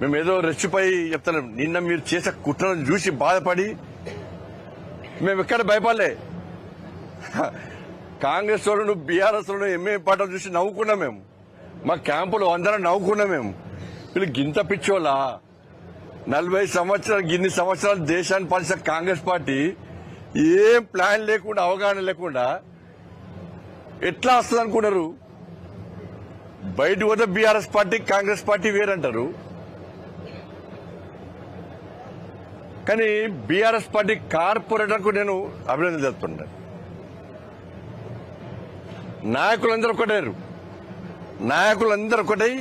మేము ఏదో రెచ్చిపై చెప్తున్నాం. నిన్న మీరు చేసే కుట్రను చూసి బాధపడి మేము ఎక్కడ భయపడలే. కాంగ్రెస్ వాళ్ళు బీఆర్ఎస్ వాళ్ళు ఎంఏ పాటలు చూసి నవ్వుకున్నాం. మేము మా క్యాంపులో అందరం నవ్వుకున్నాం. మేము వీళ్ళు గింత పిచ్చోళ్ళ 40 సంవత్సరాలు గిన్ని సంవత్సరాలు దేశాన్ని పాలించిన కాంగ్రెస్ పార్టీ ఏం ప్లాన్ లేకుండా అవగాహన లేకుండా ఎట్లా వస్తుంది అనుకున్నారు. బయట పోతే బీఆర్ఎస్ పార్టీ కాంగ్రెస్ పార్టీ వేరంటారు. కానీ బీఆర్ఎస్ పార్టీ కార్పొరేటర్కు నేను అభినందన చెప్తున్నాను. నాయకులందరూ ఒకటేరు. నాయకులందరూ ఒకటై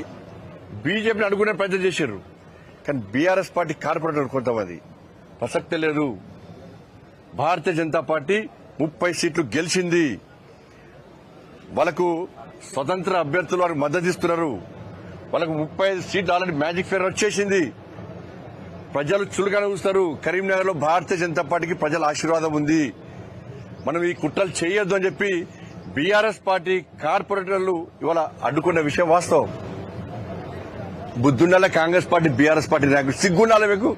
బీజేపీని అడుగునే ప్రయత్నం చేశారు. కానీ బీఆర్ఎస్ పార్టీ కార్పొరేటర్ కొంతమంది ప్రసక్తే లేదు. భారతీయ జనతా పార్టీ 30 సీట్లు గెలిచింది. వాళ్ళకు స్వతంత్ర అభ్యర్థులు వారికి మద్దతు ఇస్తున్నారు. వాళ్ళకు 35 సీట్లు ఆల్రెడీ మ్యాజిక్ ఫేర్ వచ్చేసింది. ప్రజలు చులుగా చూస్తారు. కరీంనగర్ లో భారతీయ జనతా పార్టీకి ప్రజల ఆశీర్వాదం ఉంది. మనం ఈ కుట్రలు చేయొద్దు అని చెప్పి బీఆర్ఎస్ పార్టీ కార్పొరేటర్లు ఇవాళ అడ్డుకున్న విషయం వాస్తవం. బుద్ధుండాల కాంగ్రెస్ పార్టీ బీఆర్ఎస్ పార్టీ నాయకులు సిగ్గుండాల మీకు.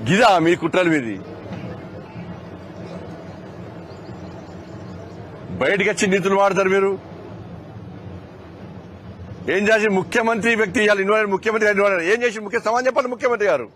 గిదా మీ కుట్రలు మీది. బయటకు వచ్చి నీతులు వాడతారు మీరు. ఏం చేసి ముఖ్యమంత్రి వ్యక్తి ఇవాళ ముఖ్యమంత్రి గారు ఏం చేసి సమాధానం చెప్పండి. ముఖ్యమంత్రి గారు